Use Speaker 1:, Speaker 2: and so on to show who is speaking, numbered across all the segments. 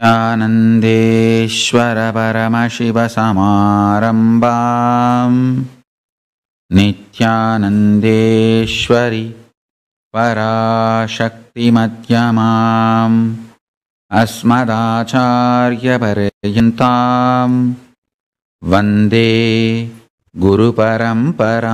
Speaker 1: आनन्देश्वर परमशिवसमारम्भाम् नित्यानन्देश्वरि पराशक्तिमध्यमाम् अस्मदाचार्यपर्यन्ताम् वन्दे गुरुपरम्पराम्।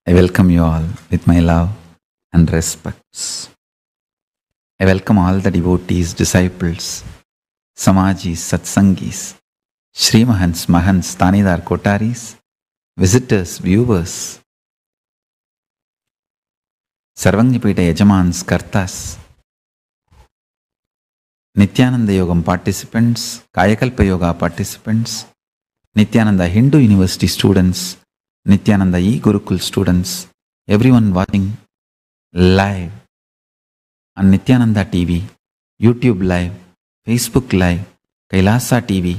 Speaker 1: I welcome you all with my love and respects. I welcome all the devotees, disciples, Samajis, Satsangis, Shri Mahants, Mahants, Tanidar, Kotaris, visitors, viewers, Sarvangnipita Yajamans, Kartas, Nityananda Yogam participants, Kayakalpa Yoga participants, Nityananda Hindu University students, Nityananda E-Gurukul students, everyone watching live on Nityananda TV, YouTube live, Facebook live, Kailasa TV,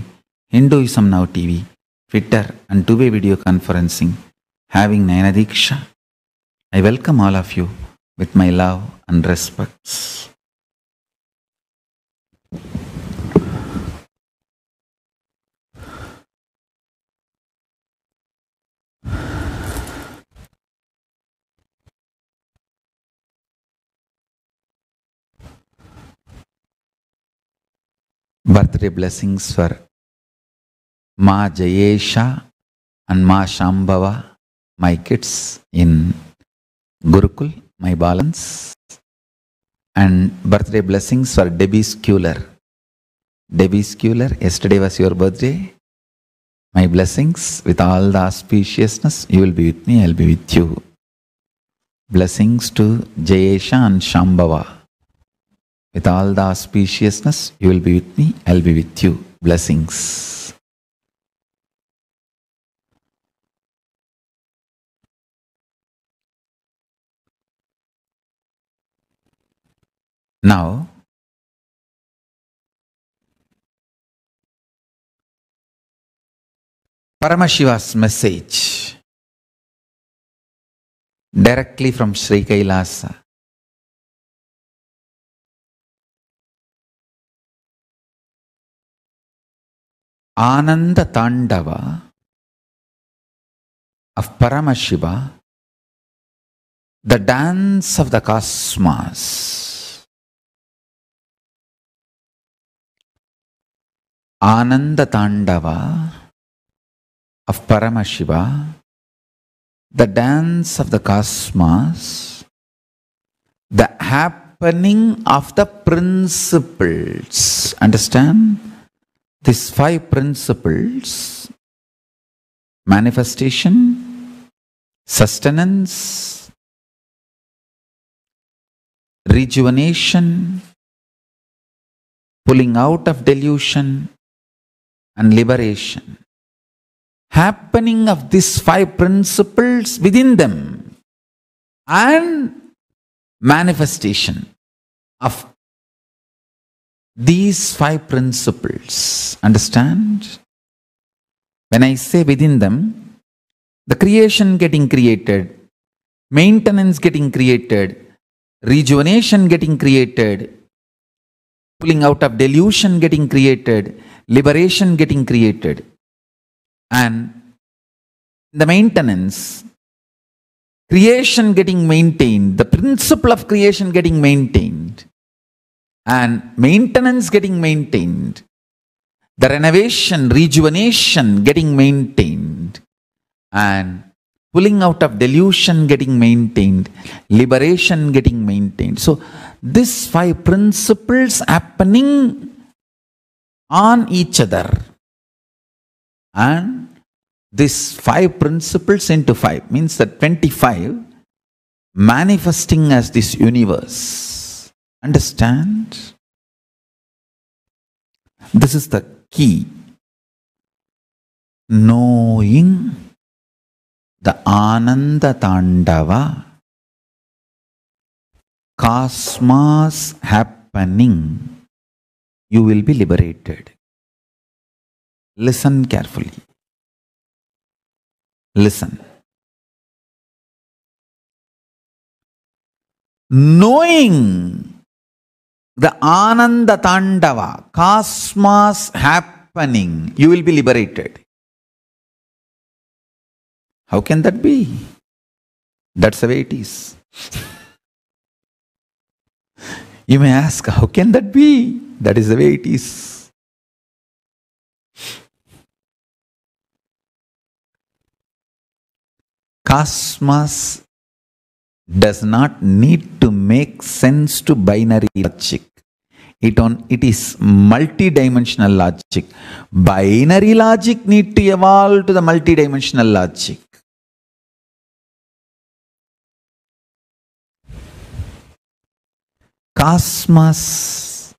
Speaker 1: Hinduism Now TV, Twitter and two-way video conferencing, having Nayana Diksha. I welcome all of you with my love and respects. Birthday blessings for Ma Jayesha and Ma Shambhava, my kids in Gurukul, my balance. And birthday blessings for Debbie Schuler. Debbie Schuler, yesterday was your birthday. My blessings with all the auspiciousness. You will be with me, I will be with you. Blessings to Jayesha and Shambhava. With all the auspiciousness, you will be with me, I will be with you. Blessings. Now, Paramashiva's message directly from Sri Kailasa. Ananda Tandava of Paramashiva, the dance of the cosmos. Ananda Tandava of Paramashiva, the dance of the cosmos, the happening of the principles. Understand? These five principles: manifestation, sustenance, rejuvenation, pulling out of delusion, and liberation. Happening of these five principles within them, and manifestation of these five principles. Understand? When I say within them, the creation getting created, maintenance getting created, rejuvenation getting created, pulling out of delusion getting created, liberation getting created, and the maintenance, creation getting maintained, the principle of creation getting maintained, and maintenance getting maintained, the renovation, rejuvenation getting maintained, and pulling out of delusion getting maintained, liberation getting maintained. So, these five principles happening on each other, and these five principles into five means that 25 manifesting as this universe. Understand? This is the key. Knowing the Ananda Tandava, cosmos happening, you will be liberated. Listen carefully. Listen. Knowing the Ananda Tandava, cosmos happening, you will be liberated. How can that be? That's the way it is. You may ask, how can that be? That is the way it is. Cosmos does not need to make sense to binary logic. It is multidimensional logic. Binary logic need to evolve to the multidimensional logic. Cosmos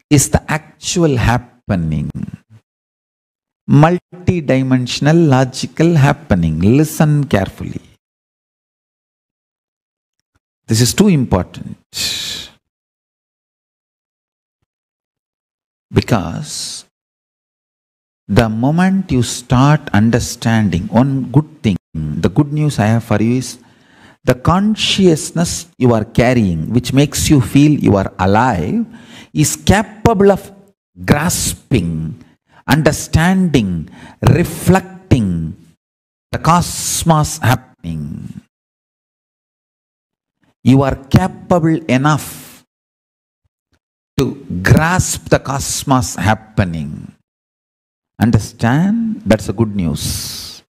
Speaker 1: is the actual happening. Multidimensional logical happening. Listen carefully. This is too important. Because the moment you start understanding one good thing, the good news I have for you is the consciousness you are carrying, which makes you feel you are alive, is capable of grasping, understanding, reflecting the cosmos happening. You are capable enough to grasp the cosmos happening. Understand? That's the good news.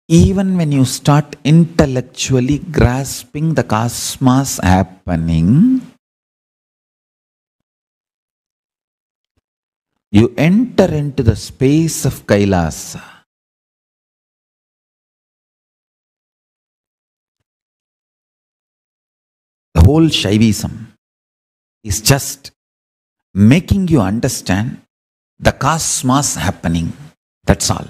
Speaker 1: Even when you start intellectually grasping the cosmos happening, you enter into the space of Kailasa. The whole Shaivism is just making you understand the cosmos happening. That's all.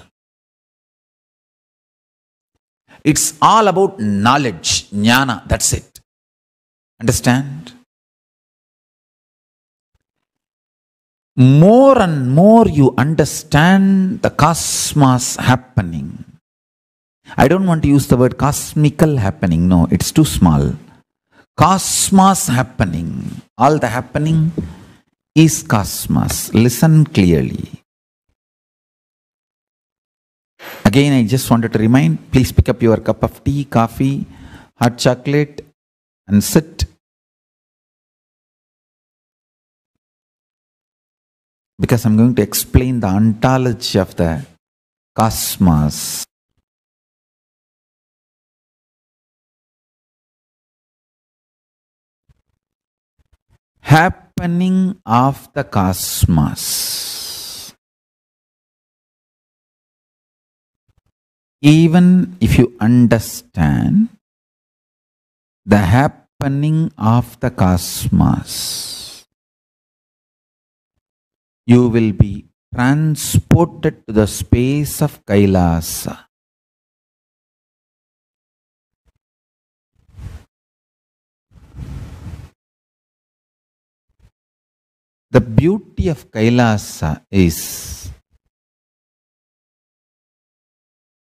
Speaker 1: It's all about knowledge, jnana, that's it. Understand? More and more you understand the cosmos happening. I don't want to use the word cosmical happening. No, it's too small. Cosmos happening. All the happening is cosmos. Listen clearly. Again, I just wanted to remind, please pick up your cup of tea, coffee, hot chocolate and sit. Because I'm going to explain the ontology of the cosmos. Happening of the cosmos. Even if you understand the happening of the cosmos, you will be transported to the space of Kailasa. The beauty of Kailasa is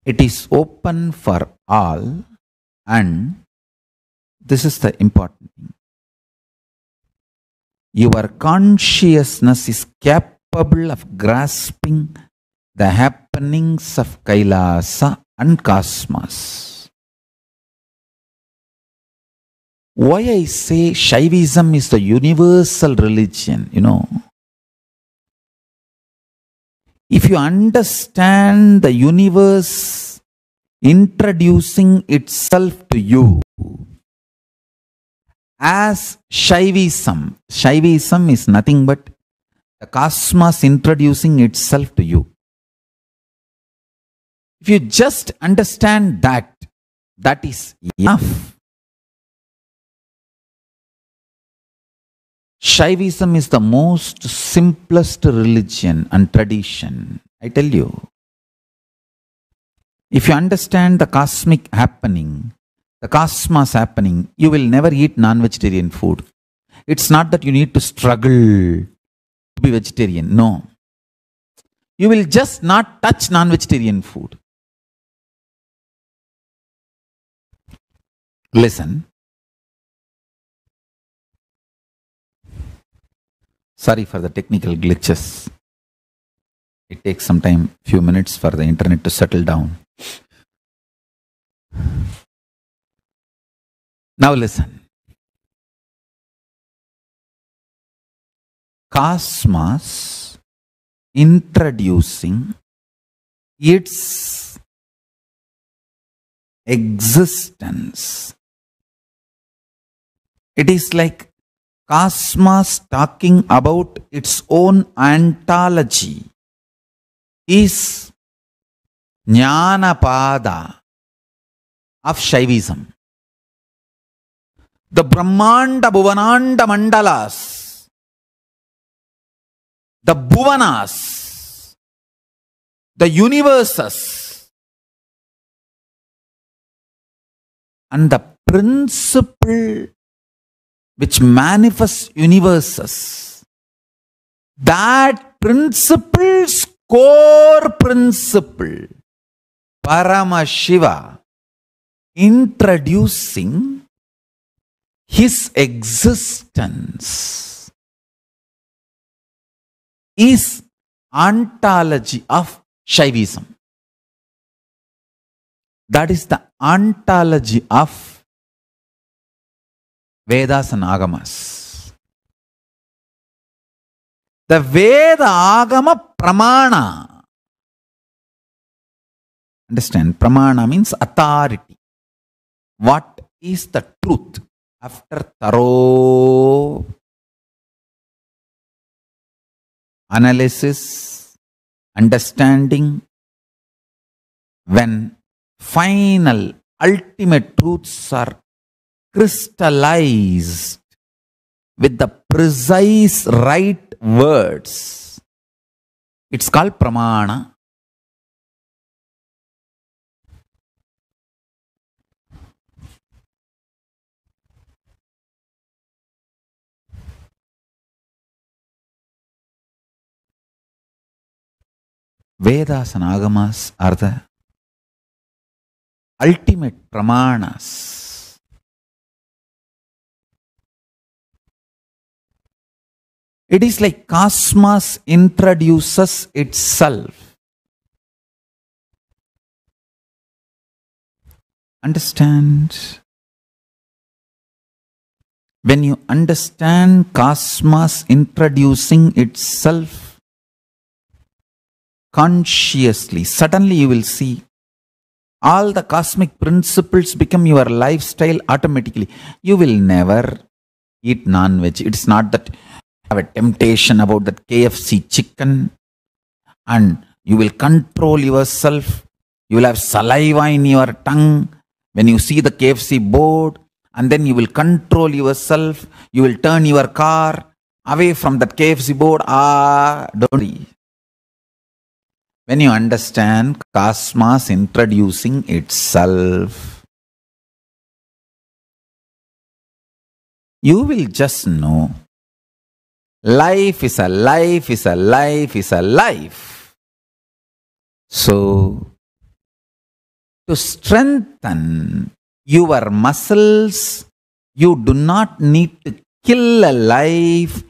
Speaker 1: it is open for all, and this is the important thing. Your consciousness is capable of grasping the happenings of Kailasa and cosmos. Why I say Shaivism is the universal religion, if you understand the universe introducing itself to you as Shaivism, Shaivism is nothing but the cosmos introducing itself to you. If you just understand that, that is enough. Shaivism is the most simplest religion and tradition. I tell you. If you understand the cosmic happening, the cosmos happening, you will never eat non-vegetarian food. It's not that you need to struggle to be vegetarian. No. You will just not touch non-vegetarian food. Listen. Sorry for the technical glitches. It takes some time, few minutes for the internet to settle down. Now listen. Cosmos introducing its existence. It is like cosmos talking about its own ontology is Jnanapada of Shaivism. The Brahmanda Bhuvananda Mandalas, the Bhuvanas, the universes, and the principle which manifests universes, that principle's core principle, Paramashiva, introducing his existence, is ontology of Shaivism. That is the ontology of Vedas and Agamas. The Veda Agama Pramana. Understand? Pramana means authority. What is the truth? After thorough analysis, understanding, when final, ultimate truths are crystallized with the precise right words, it's called Pramana. Vedas and Agamas are the ultimate Pramanas. It is like cosmos introduces itself. Understand? When you understand cosmos introducing itself consciously, suddenly you will see all the cosmic principles become your lifestyle automatically. You will never eat non-veg. It's not that you have a temptation about that KFC chicken and you will control yourself. You will have saliva in your tongue when you see the KFC board, and then you will control yourself. You will turn your car away from that KFC board. Don't worry. When you understand cosmos introducing itself, you will just know life is a life is a life is a life. So, to strengthen your muscles, you do not need to kill a life.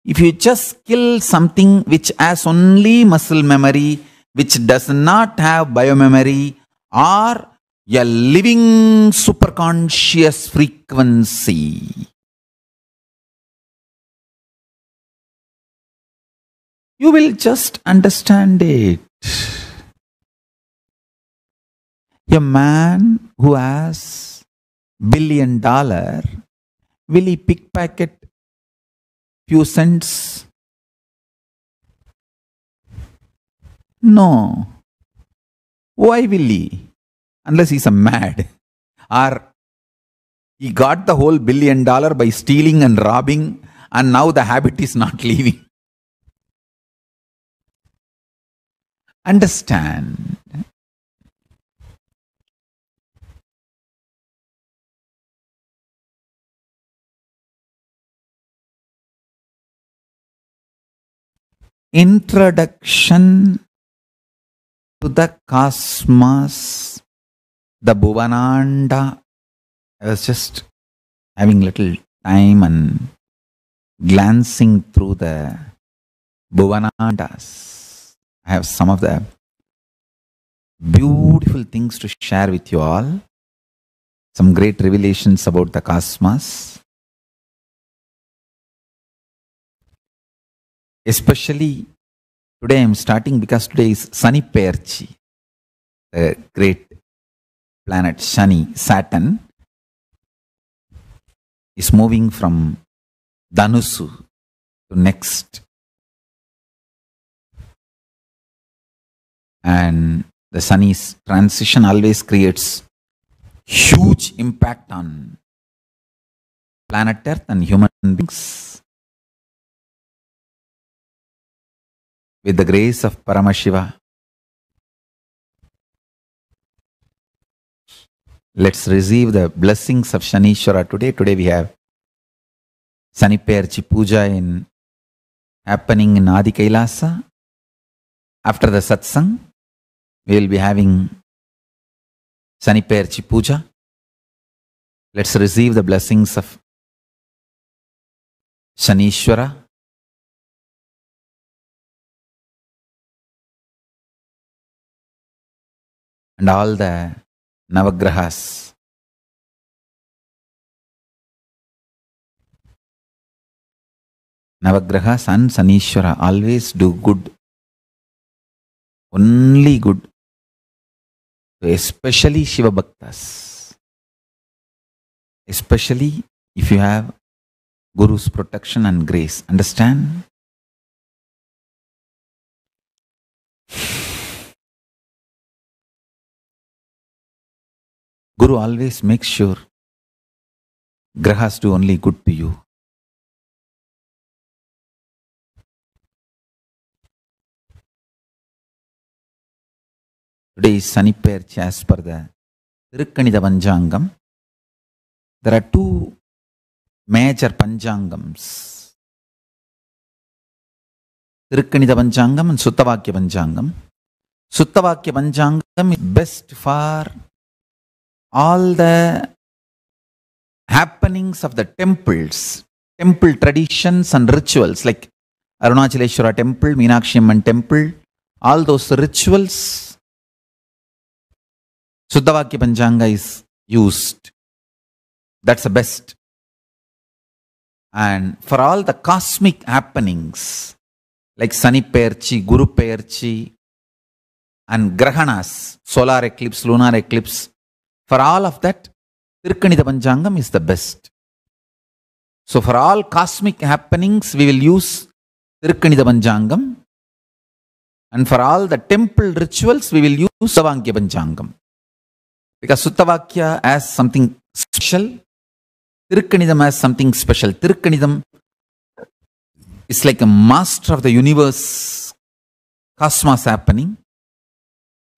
Speaker 1: If you just kill something which has only muscle memory, which does not have biomemory, or a living superconscious frequency, you will just understand it. A man who has $1 billion, will he pickpocket few cents? No. Why will he? Unless he's a mad. Or he got the whole $1 billion by stealing and robbing and now the habit is not leaving. Understand. Introduction to the cosmos, the Bhuvananda. I was just having little time and glancing through the Bhuvanandas. I have some of the beautiful things to share with you all. Some great revelations about the cosmos. Especially today I am starting because today is Shani Perchi, the great planet Shani, Saturn, is moving from Dhanusu to next. And the Shani's transition always creates huge impact on planet Earth and human beings. With the grace of Paramashiva, let's receive the blessings of Shanishwara today. Today we have Shani Perchi Puja happening in Adi Kailasa. After the satsang, we will be having Shani Perchi Puja. Let's receive the blessings of Shanishwara. And all the Navagrahas. Navagrahas and Shanishwara always do good. Only good. Especially Shiva Bhaktas. Especially if you have Guru's protection and grace. Understand? Guru always makes sure Grahas do only good to you. Today is Shani Perchi as per the Tirukkanitha Panchangam. There are two major Panchangams. Tirukkanitha Panchangam and Suttavakya Panchangam. Suttavakya Panchangam is best for all the happenings of the temples, temple traditions and rituals like Arunachaleshwara temple, Meenakshi Amman temple, all those rituals, Suddhavakya Panchanga is used. That's the best. And for all the cosmic happenings like Shani Perchi, Guru Perchi and Grahanas, solar eclipse, lunar eclipse, for all of that, Tirukkanitha Panchangam is the best. So for all cosmic happenings, we will use Tirukkanitha Panchangam. And for all the temple rituals, we will use Suttavakya Panchangam. Because Suttavakya has something special, Tirukkanitham has something special. Tirukkanitham is like a master of the universe, cosmos happening.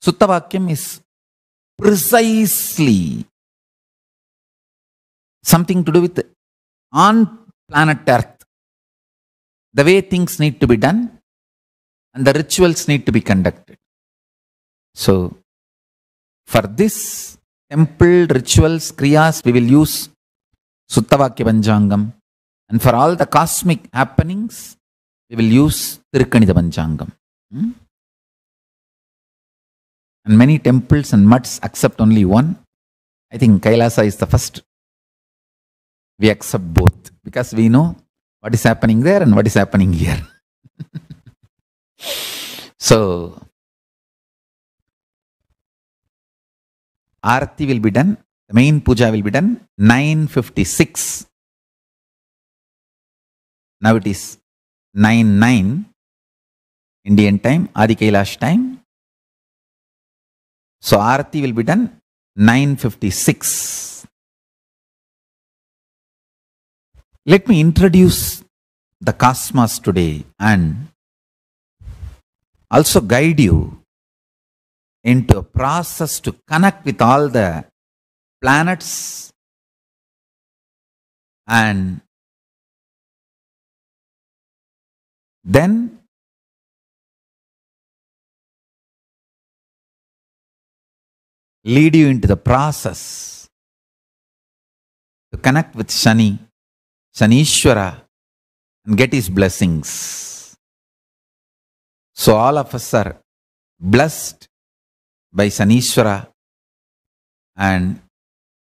Speaker 1: Suttavakyam is precisely something to do with on planet Earth, the way things need to be done and the rituals need to be conducted. So, for this temple rituals, kriyas, we will use Suttavakya Panchangam, and for all the cosmic happenings, we will use Tirukkanitha Panchangam. And many temples and mutts accept only one. I think Kailasa is the first. We accept both because we know what is happening there and what is happening here. So, Arati will be done. The main puja will be done 9:56. Now it is 9:09 Indian time, Adi Kailash time. So Arati will be done 9:56. Let me introduce the cosmos today and also guide you into a process to connect with all the planets and then lead you into the process to connect with Shani, Shanishwara, and get his blessings. So all of us are blessed by Shanishwara and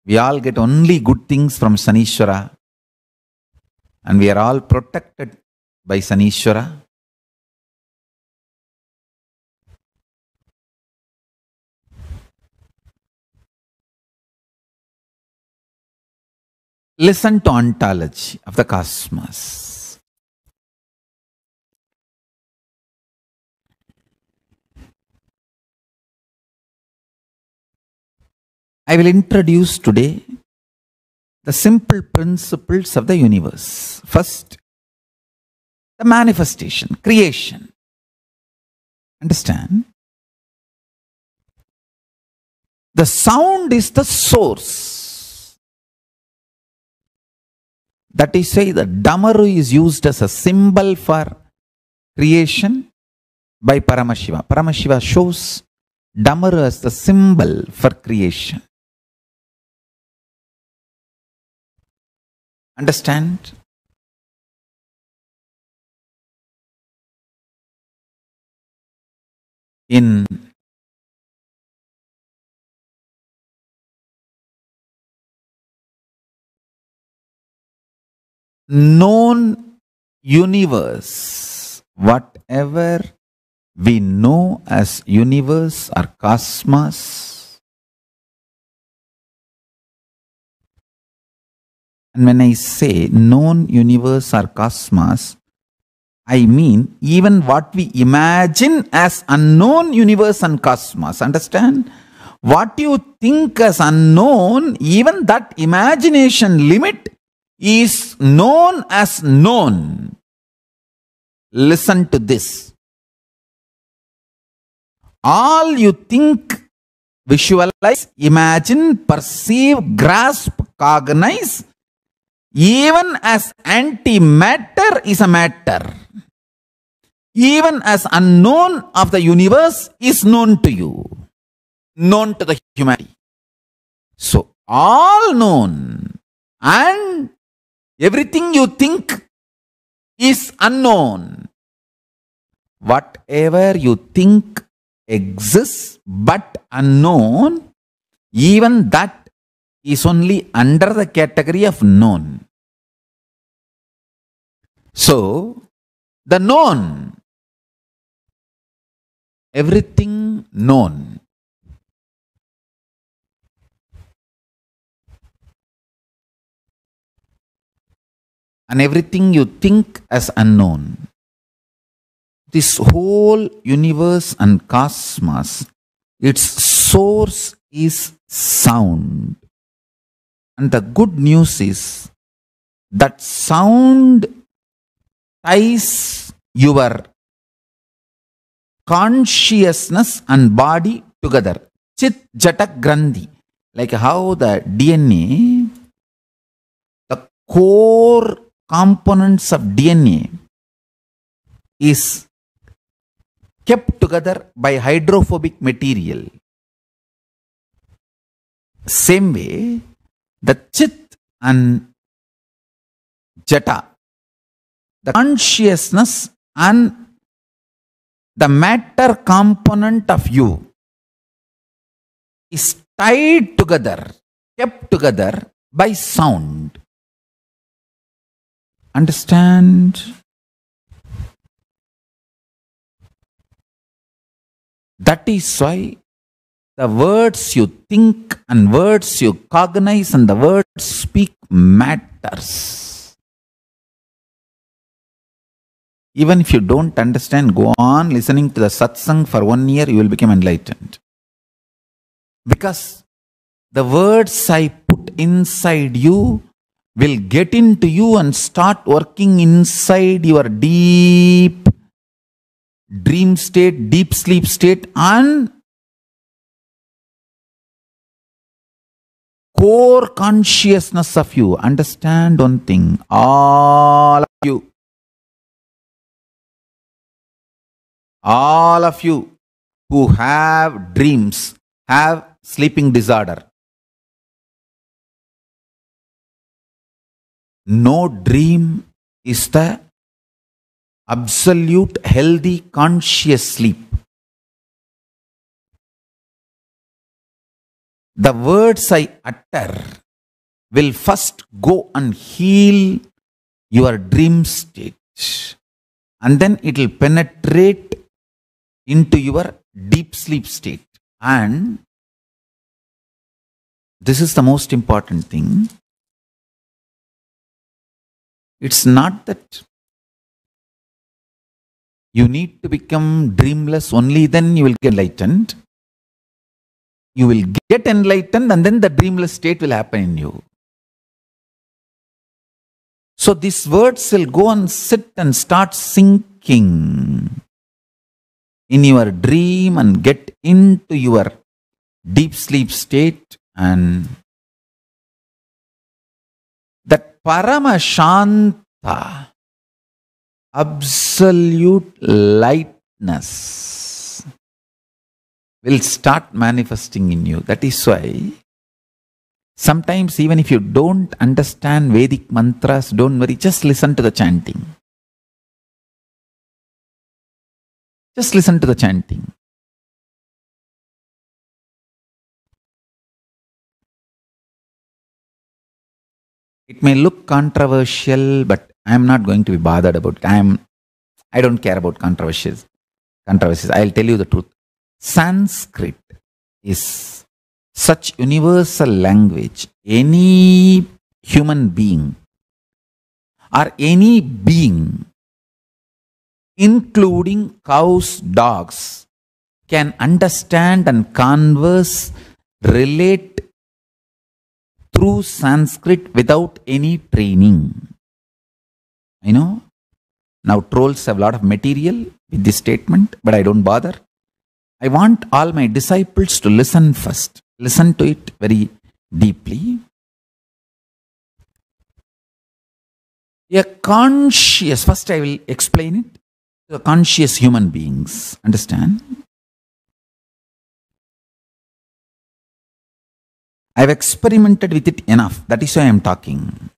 Speaker 1: we all get only good things from Shanishwara and we are all protected by Shanishwara. Listen to ontology of the cosmos. I will introduce today the simple principles of the universe. First, the manifestation, creation. Understand? The sound is the source. That is why the Damaru is used as a symbol for creation by Paramashiva. Paramashiva shows Damaru as the symbol for creation. Understand? In known universe, whatever we know as universe or cosmos, and when I say known universe or cosmos, I mean even what we imagine as unknown universe and cosmos. Understand? What you think as unknown, even that imagination limit is known as known. Listen to this. All you think, visualize, imagine, perceive, grasp, cognize, even as antimatter is a matter. Even as unknown of the universe is known to you, known to the humanity. So all known and everything you think is unknown. Whatever you think exists but unknown, even that is only under the category of known. So the known, everything known, and everything you think as unknown. This whole universe and cosmos, its source is sound. And the good news is that sound ties your consciousness and body together. Chit Jata Grandhi. Like how the DNA, the core components of DNA is kept together by hydrophobic material. Same way, the Chit and Jata, the consciousness and the matter component of you is tied together, kept together by sound. Understand? That is why the words you think and words you cognize and the words speak matters. Even if you don't understand, go on listening to the satsang for 1 year, you will become enlightened. Because the words I put inside you will get into you and start working inside your deep dream state, deep sleep state, and core consciousness of you. Understand one thing, all of you who have dreams have sleeping disorder. No dream is the absolute healthy conscious sleep. The words I utter will first go and heal your dream state, and then it will penetrate into your deep sleep state. And this is the most important thing. It's not that you need to become dreamless, only then you will get enlightened. You will get enlightened and then the dreamless state will happen in you. So these words will go and sit and start sinking in your dream and get into your deep sleep state, and that Paramashanta, absolute lightness, will start manifesting in you. That is why sometimes even if you don't understand Vedic mantras, don't worry, just listen to the chanting. Just listen to the chanting. It may look controversial, but I am not going to be bothered about it. I don't care about controversies. I'll tell you the truth. Sanskrit is such universal language. Any human being or any being, including cows, dogs, can understand and converse, relate through Sanskrit without any training. I know, now trolls have a lot of material with this statement, but I don't bother. I want all my disciples to listen first. Listen to it very deeply. A conscious, first I will explain it. The conscious human beings, understand? I've experimented with it enough. That is why I am talking.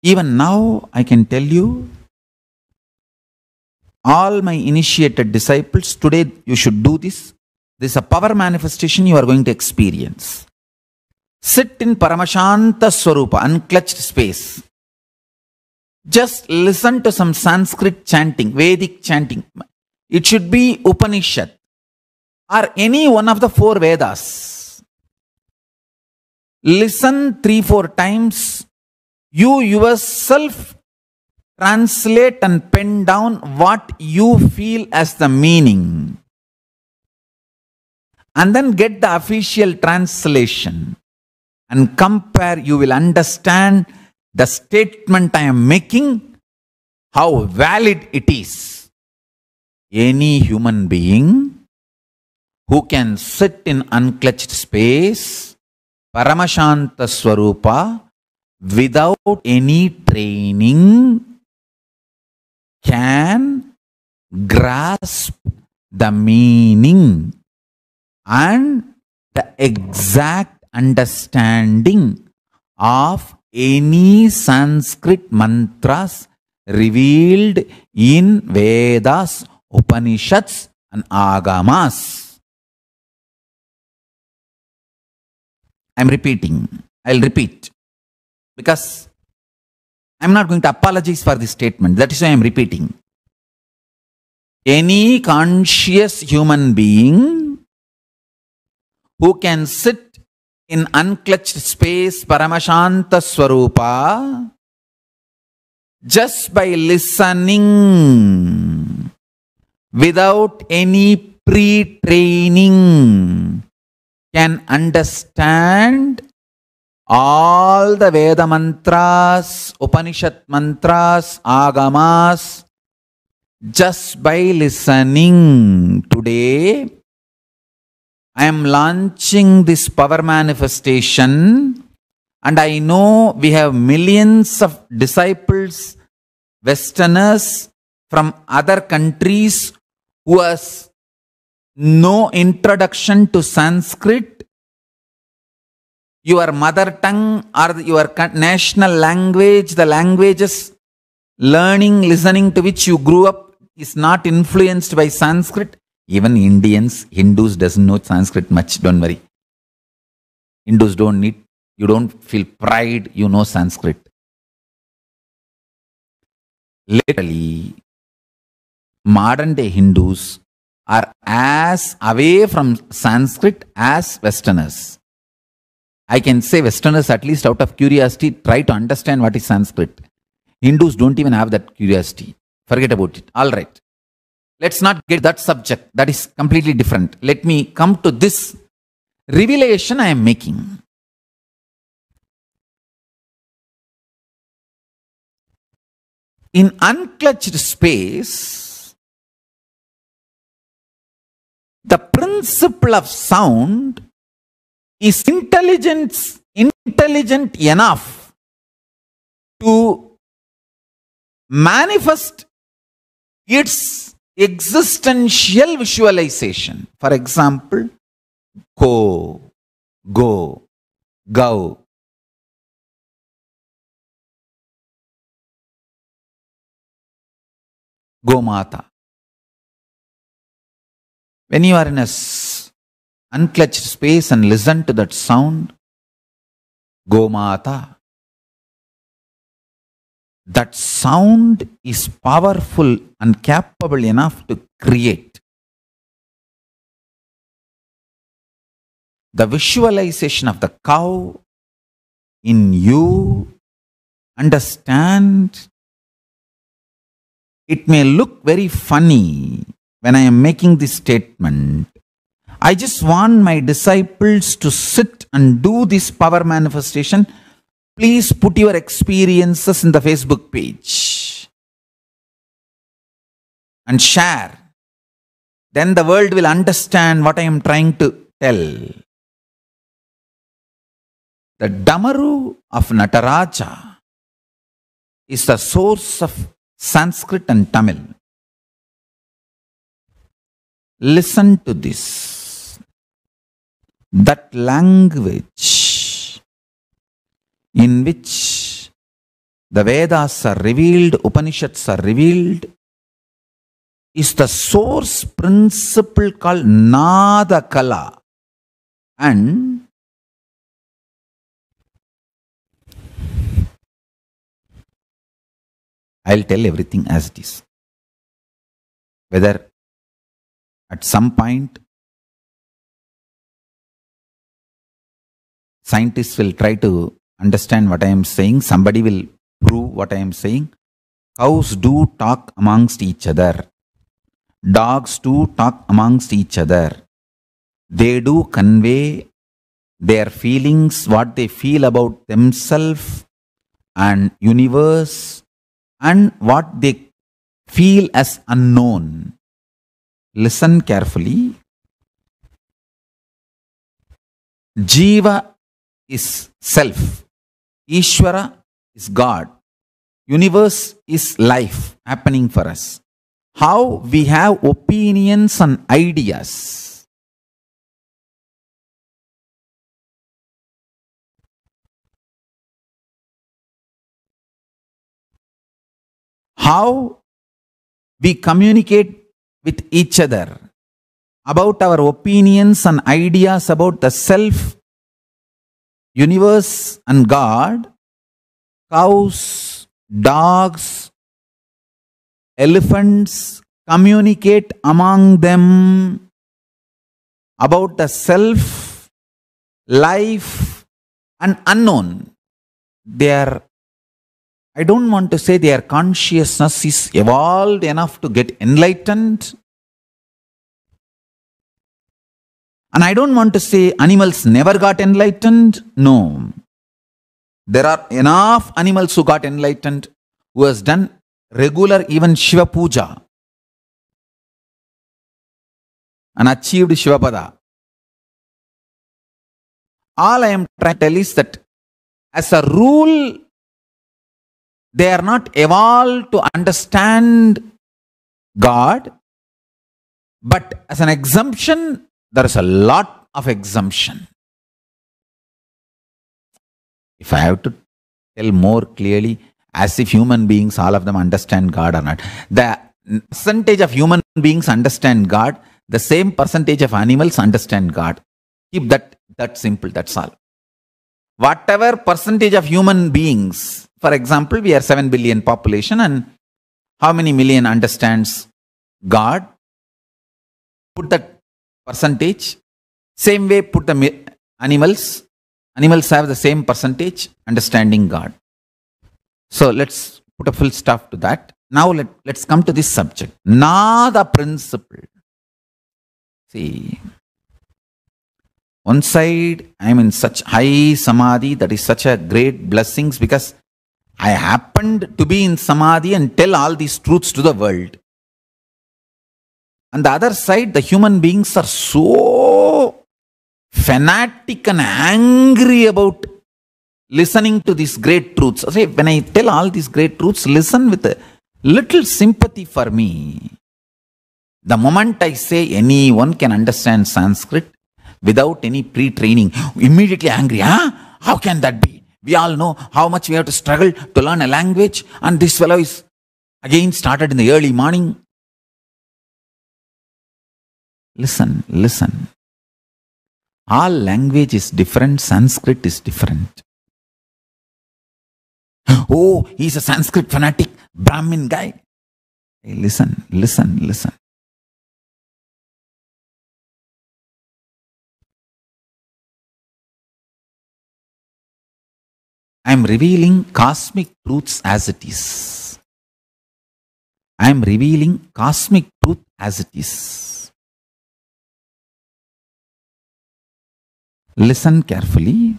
Speaker 1: Even now, I can tell you, all my initiated disciples, today you should do this. This is a power manifestation you are going to experience. Sit in Paramashanta Swarupa, unclutched space. Just listen to some Sanskrit chanting, Vedic chanting. It should be Upanishad or any one of the 4 Vedas. Listen 3-4 times. You yourself translate and pen down what you feel as the meaning. And then get the official translation and compare. You will understand the statement I am making, how valid it is. Any human being who can sit in unclutched space, Paramashanta Swarupa, without any training, can grasp the meaning and the exact understanding of any Sanskrit mantras revealed in Vedas, Upanishads and Agamas. I'm repeating. I'll repeat. Because I'm not going to apologize for this statement. That is why I'm repeating. Any conscious human being who can sit in unclutched space, Paramashanta Swarupa, just by listening without any pre-training can understand all the Veda mantras, Upanishad mantras, Agamas, just by listening. Today, I am launching this power manifestation, and I know we have millions of disciples, Westerners from other countries who has no introduction to Sanskrit. Your mother tongue or your national language, the languages learning, listening to which you grew up is not influenced by Sanskrit. Even Indians, Hindus doesn't know Sanskrit much, don't worry. Hindus don't need, you don't feel pride, you know Sanskrit. Literally, modern day Hindus are as away from Sanskrit as Westerners. I can say Westerners, at least out of curiosity, try to understand what is Sanskrit. Hindus don't even have that curiosity. Forget about it. All right. Let's not get that subject. That is completely different. Let me come to this revelation I am making. In unclutched space, the principle of sound is intelligent enough to manifest its existential visualization. For example, go, go, go. Gomata. When you are in a unclutched space and listen to that sound, Gomata, that sound is powerful and capable enough to create. The visualization of the cow in you, understand. It may look very funny when I am making this statement. I just want my disciples to sit and do this power manifestation. Please put your experiences in the Facebook page and share. Then the world will understand what I am trying to tell. The Damaru of Nataraja is the source of Sanskrit and Tamil. Listen to this. That language in which the Vedas are revealed, Upanishads are revealed, is the source principle called Nada Kala. And I'll tell everything as it is. Whether at some point scientists will try to understand what I am saying, somebody will prove what I am saying. Cows do talk amongst each other. Dogs do talk amongst each other. They do convey their feelings, what they feel about themselves and universe, and what they feel as unknown. Listen carefully. Jiva is self. Ishvara is God. Universe is life happening for us. How we have opinions and ideas. How we communicate with each other about our opinions and ideas about the self, universe and God. Cows, dogs, elephants communicate among them about the self, life and unknown. I don't want to say their consciousness is evolved enough to get enlightened, And I don't want to say animals never got enlightened. No. There are enough animals who got enlightened, who has done regular even Shiva Puja and achieved Shiva Pada. All I am trying to tell is that as a rule, they are not evolved to understand God, but as an exemption, there is a lot of exemption. If I have to tell more clearly, as if human beings, all of them understand God or not. The percentage of human beings understand God, the same percentage of animals understand God. Keep that simple, that's all. Whatever percentage of human beings, for example, we are 7 billion population, and how many million understands God? Put that percentage. Same way, put the animals. Animals have the same percentage understanding God. So let's put a full stop to that. Now let's come to this subject. Nada principle. See, one side I am in such high samadhi, that is such a great blessings, because I happened to be in samadhi and tell all these truths to the world. On the other side, the human beings are so fanatic and angry about listening to these great truths. Say, when I tell all these great truths, listen with a little sympathy for me. The moment I say anyone can understand Sanskrit without any pre-training, immediately angry. How can that be? We all know how much we have to struggle to learn a language, and this fellow is again started in the early morning. Listen. All language is different, Sanskrit is different. Oh, he's a Sanskrit fanatic, Brahmin guy. Hey, listen. I am revealing cosmic truths as it is. I am revealing cosmic truth as it is. Listen carefully.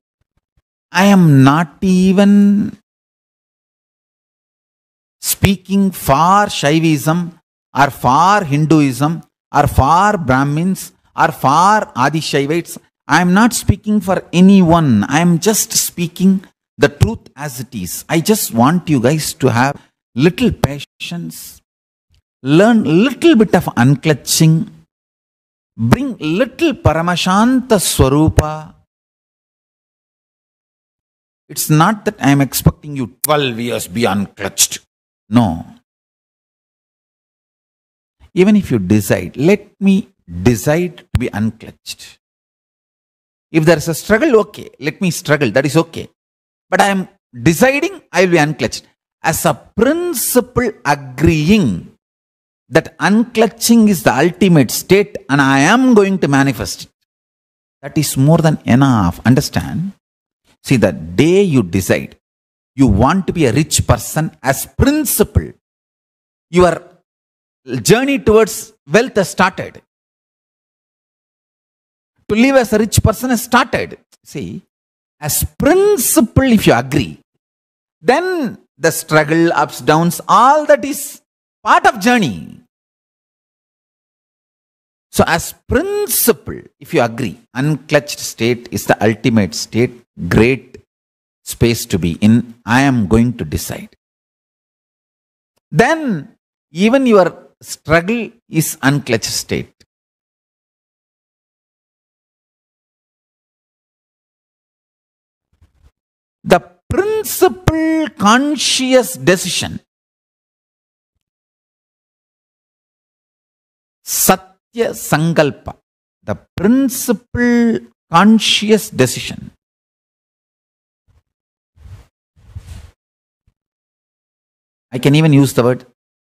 Speaker 1: I am not even speaking for Shaivism or for Hinduism or for Brahmins or for Adi Shaivites. I am not speaking for anyone. I am just speaking the truth as it is. I just want you guys to have little patience, learn little bit of unclutching, bring little Paramashanta Swarupa. It's not that I am expecting you 12 years be unclutched. No. Even if you decide, let me decide to be unclutched. If there is a struggle, okay, let me struggle, that is okay. But I am deciding I will be unclutched. As a principle, agreeing that unclutching is the ultimate state and I am going to manifest it. That is more than enough. Understand? See, the day you decide you want to be a rich person as principle, your journey towards wealth has started. To live as a rich person has started. See, as principle, if you agree, then the struggle, ups, downs, all that is part of journey. So as principle, if you agree, unclutched state is the ultimate state, great space to be in, I am going to decide. Then even your struggle is unclutched state. The principle conscious decision, Satya Sankalpa, the principle conscious decision, I can even use the word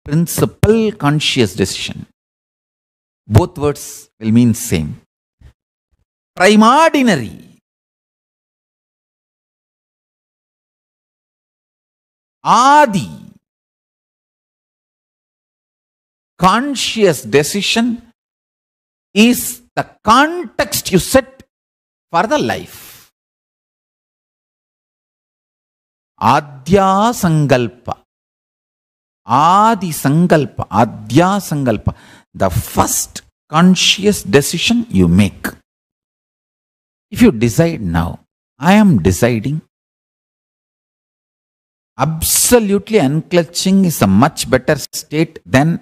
Speaker 1: principle conscious decision. Both words will mean same. Primordinary, Adi, conscious decision is the context checklist you set for the life. Adya Sankalpa. Adi Sankalpa. Adya Sankalpa. The first conscious decision you make. If you decide now, I am deciding, absolutely unclutching is a much better state than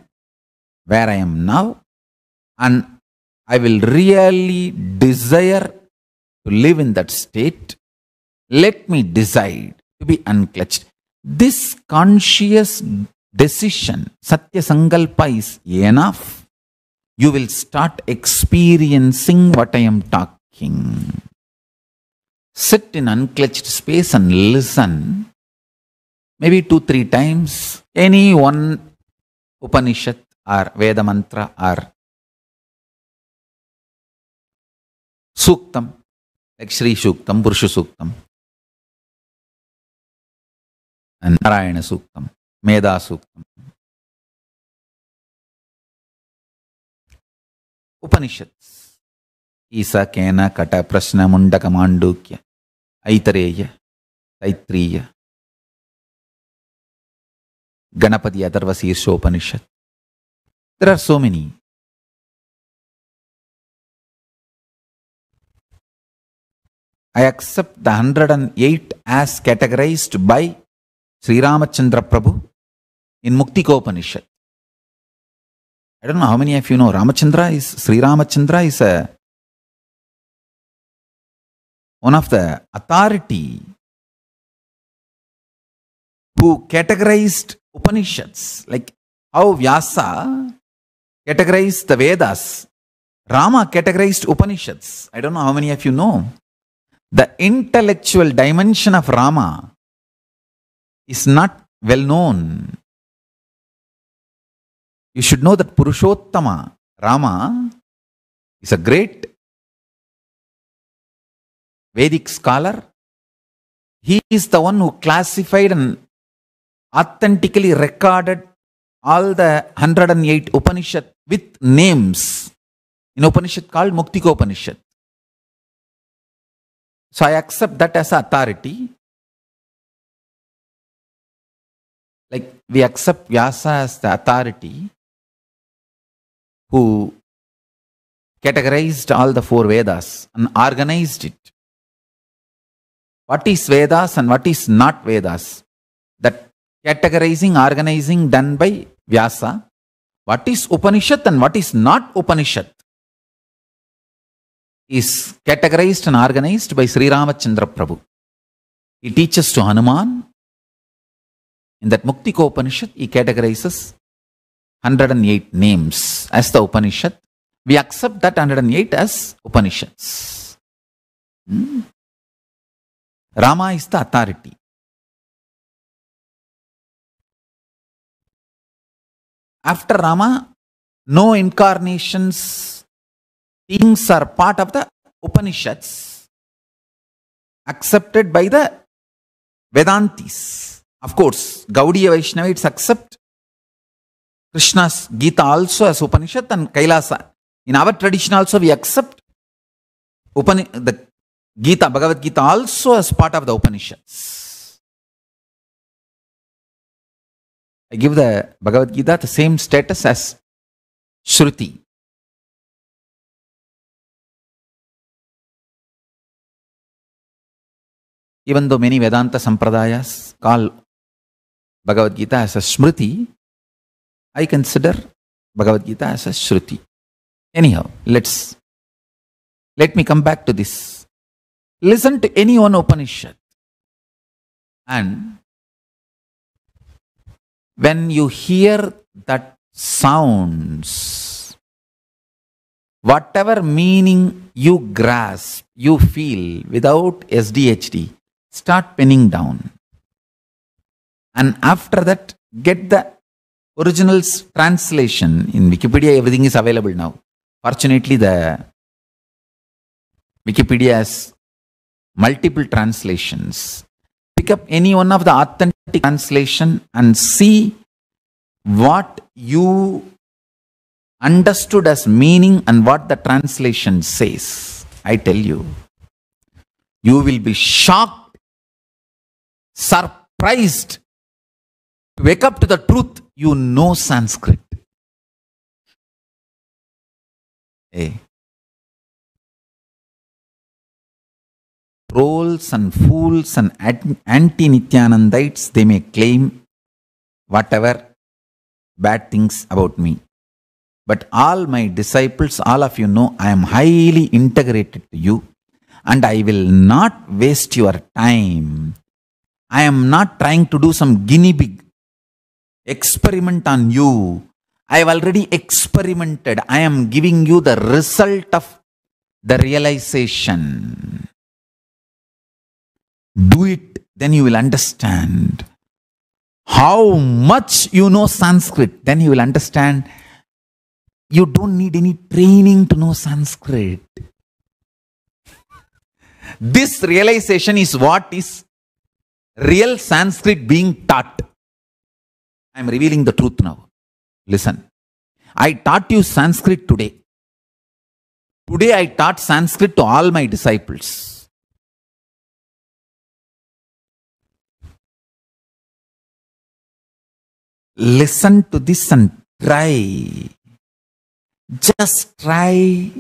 Speaker 1: where I am now, and I will really desire to live in that state. Let me decide to be unclutched. This conscious decision, Satya Sankalpa, is enough. You will start experiencing what I am talking. Sit in unclutched space and listen. Maybe 2-3 times. Any one Upanishad or Veda mantra or Suktam, like Sri Suktam, Purusha Suktam, and Narayana Suktam, Meda Suktam. Upanishads. Isa, Kena, Kata, Prashna, Mundaka, Mandukya, Aitareya, Taitriya, Ganapati, Atharva, Sirsha Upanishad. There are so many. I accept the 108 as categorized by Sri Ramachandra Prabhu in Muktika Upanishad. I don't know how many of you know Sri Ramachandra is one of the authority who categorized Upanishads, like how Vyasa categorized the Vedas. Rama categorized Upanishads. I don't know how many of you know. The intellectual dimension of Rama is not well known. You should know that Purushottama, Rama, is a great Vedic scholar. He is the one who classified and authentically recorded all the 108 Upanishad with names in Upanishad called Muktika Upanishad. So I accept that as authority. Like we accept Vyasa as the authority who categorized all the 4 Vedas and organized it. What is Vedas and what is not Vedas? That categorizing, organizing done by Vyasa. What is Upanishad and what is not Upanishad is categorized and organized by Sri Ramachandra Prabhu. He teaches to Hanuman. In that Muktika Upanishad, he categorizes 108 names as the Upanishad. We accept that 108 as Upanishads. Rama is the authority. After Rama, no incarnations, things are part of the Upanishads accepted by the Vedantis. Of course, Gaudiya Vaishnavites accept Krishna's Gita also as Upanishad and Kailasa. In our tradition also we accept the Gita, Bhagavad Gita also as part of the Upanishads. I give the Bhagavad Gita the same status as Shruti. Even though many Vedanta Sampradayas call Bhagavad Gita as a Smriti, I consider Bhagavad Gita as a Shruti. Anyhow, let me come back to this. Listen to any one Upanishad, and when you hear that sounds, whatever meaning you grasp, you feel without SDHD, start penning down. And after that, get the original translation. In Wikipedia, everything is available now. Fortunately, the Wikipedia has multiple translations. Pick up any one of the authentic translation and see what you understood as meaning and what the translation says. I tell you. You will be shocked, surprised, to wake up to the truth. You know Sanskrit. Hey. Trolls and fools and anti-Nityanandites, they may claim whatever bad things about me. But all my disciples, all of you know, I am highly integrated to you and I will not waste your time. I am not trying to do some guinea pig experiment on you. I have already experimented. I am giving you the result of the realization. Do it, then you will understand. How much you know Sanskrit, then you will understand. You don't need any training to know Sanskrit. This realization is what is real Sanskrit being taught. I am revealing the truth now. Listen. I taught you Sanskrit today. Today I taught Sanskrit to all my disciples. Listen to this and try. Just try.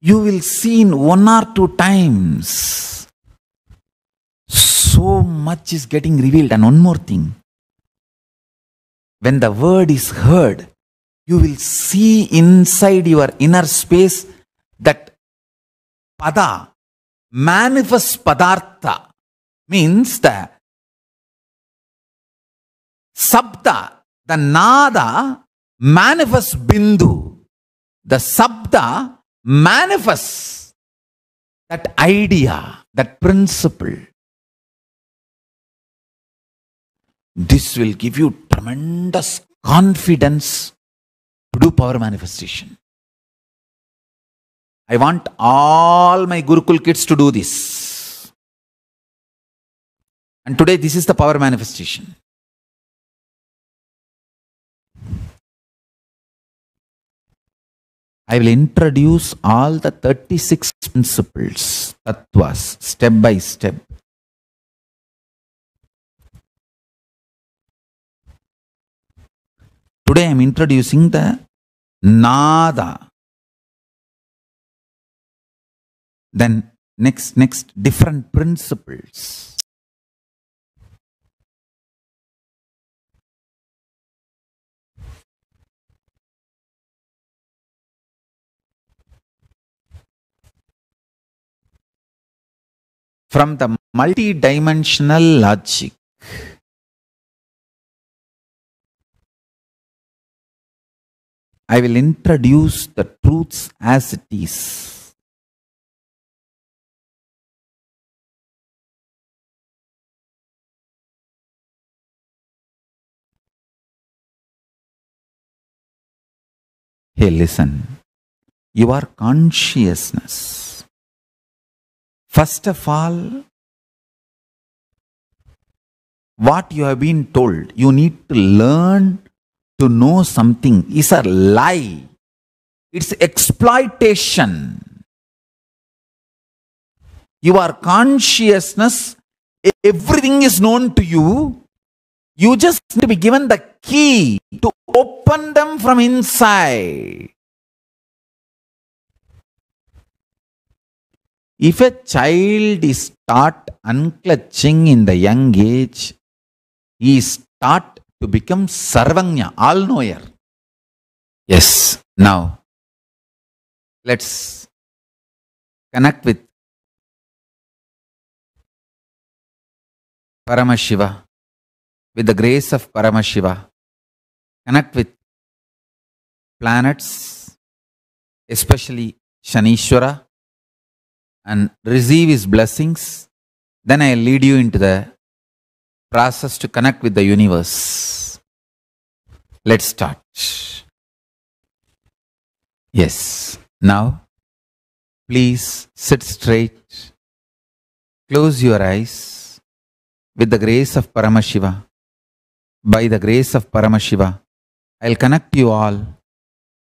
Speaker 1: You will see in 1 or 2 times. So much is getting revealed. And one more thing. When the word is heard, you will see inside your inner space that pada, manifest padartha, means the sabda, the nada, manifest bindu. The sabda manifests that idea, that principle. This will give you tremendous confidence to do power manifestation. I want all my Gurukul kids to do this. And today this is the power manifestation. I will introduce all the 36 principles, tattvas, step by step. Today I am introducing the nada. Then next, different principles. From the multi-dimensional logic, I will introduce the truths as it is. Hey, listen. Your consciousness. First of all, what you have been told, you need to learn to know something, is a lie. It's exploitation. Your consciousness, everything is known to you. You just need to be given the key to open them from inside. If a child is taught unclutching in the young age, he is taught to become Sarvanya, all-knower. Yes, now let's connect with Paramashiva, with the grace of Paramashiva. Connect with planets, especially Shanishwara, and receive his blessings. Then I will lead you into the process to connect with the universe. Let's start. Yes. Now, please sit straight. Close your eyes. With the grace of Paramashiva, by the grace of Paramashiva, I will connect you all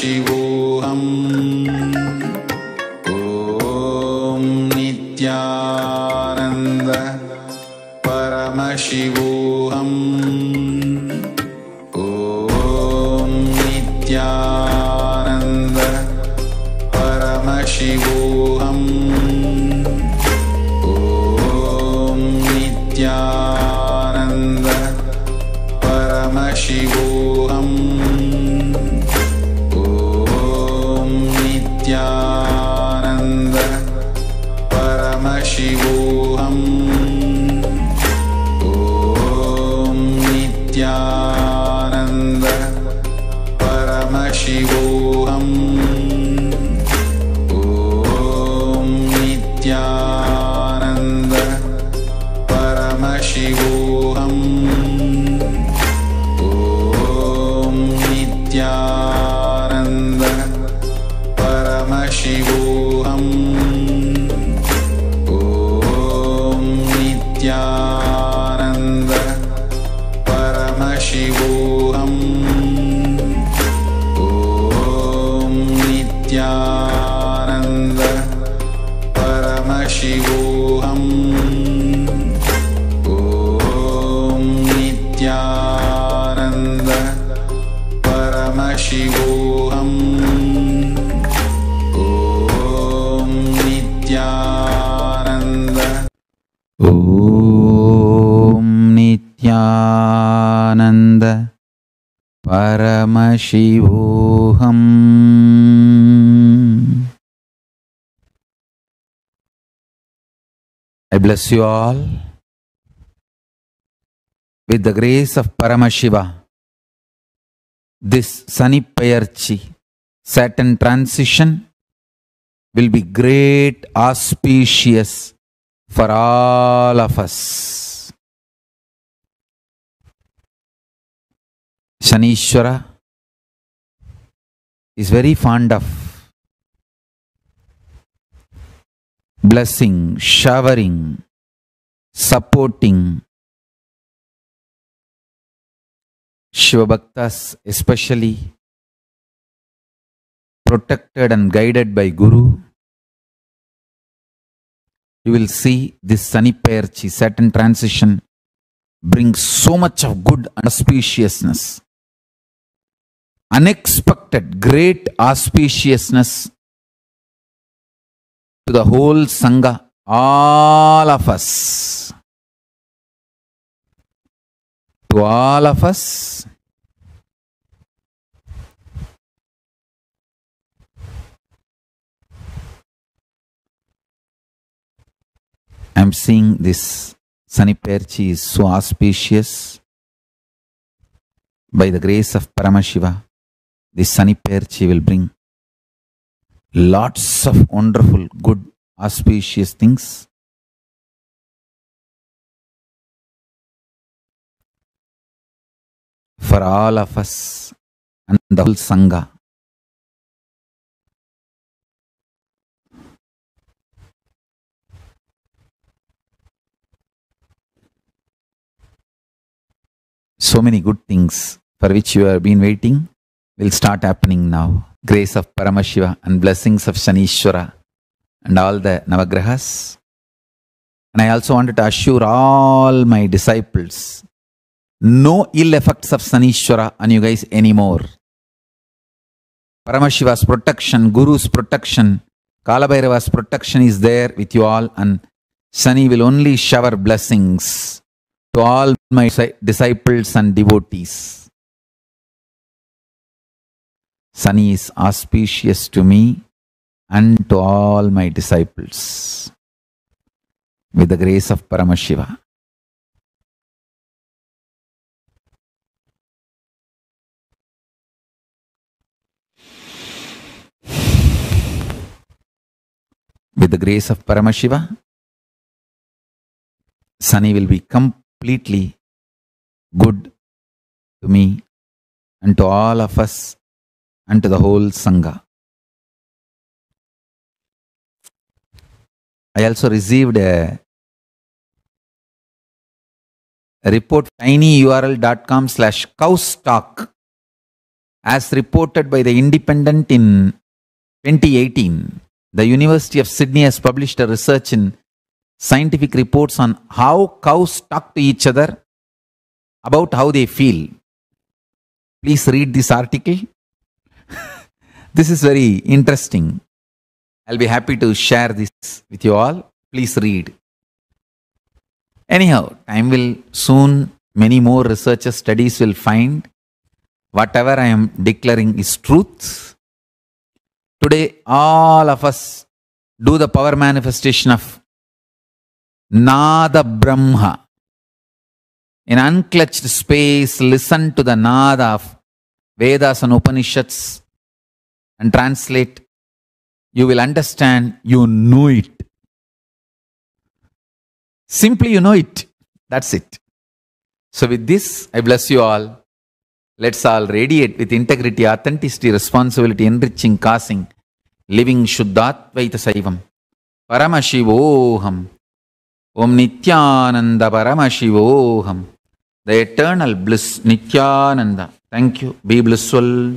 Speaker 2: परमशिवोऽहम् ॐ नित्यानन्द परमशिवोऽहम् ॐ नित्यानन्द परमशिवोऽहम् ॐ नित्यानन्द परमशिवोऽहम् ॐ नित्यानन्द परमशिवोऽहम् ॐ नित्यानन्द परमशिवोऽहम् ॐ नित्यानन्द परमशिवोऽहम् ॐ नित्यानन्द परमशिवोऽहम् ॐ नित्यानन्द परमशिवोऽहम् ॐ नित्यानन्द परमशिवोऽहम् ॐ नित्यानन्द परमशिवोऽहम् ॐ नित्यानन्द
Speaker 1: ॐ नित्यानन्द परमशिवोऽहम्। I bless you all with the grace of Paramashiva. This Sani Payarchi, Saturn transition, will be great, auspicious for all of us. Shanishwara is very fond of blessing, showering, supporting Shiva Bhaktas, especially protected and guided by Guru. You will see this Sani Payarchi, Saturn transition, brings so much of good and auspiciousness. Unexpected, great auspiciousness to the whole Sangha, all of us. To all of us. I am seeing this Sani Payarchi is so auspicious. By the grace of Paramashiva, this Sani Payarchi will bring lots of wonderful, good, auspicious things. For all of us and the whole Sangha. So many good things for which you have been waiting will start happening now. Grace of Paramashiva and blessings of Shanishwara and all the Navagrahas. And I also wanted to assure all my disciples, no ill effects of Shanishwara on you guys anymore. Paramashiva's protection, Guru's protection, Kalabhairava's protection is there with you all, and Shani will only shower blessings to all my disciples and devotees. Shani is auspicious to me and to all my disciples. With the grace of Paramashiva. With the grace of Paramashiva, Shani will be completely good to me and to all of us and to the whole Sangha. I also received a report, tinyurl.com/cowstock. As reported by The Independent in 2018, the University of Sydney has published a research in scientific reports on how cows talk to each other about how they feel. Please read this article. This is very interesting. I'll be happy to share this with you all. Please read. Anyhow, time will soon, many more researchers, studies will find whatever I am declaring is truth. Today, all of us do the power manifestation of Nada Brahma. In unclutched space, listen to the Nada of Vedas and Upanishads and translate. You will understand, you know it. Simply you know it. That's it. So with this, I bless you all. Let's all radiate with integrity, authenticity, responsibility, enriching, causing, living Shuddhatvaita Saivam. Paramashivoham. Om Nityananda Paramashivoham. The eternal bliss, Nityananda. Thank you. Be blissful.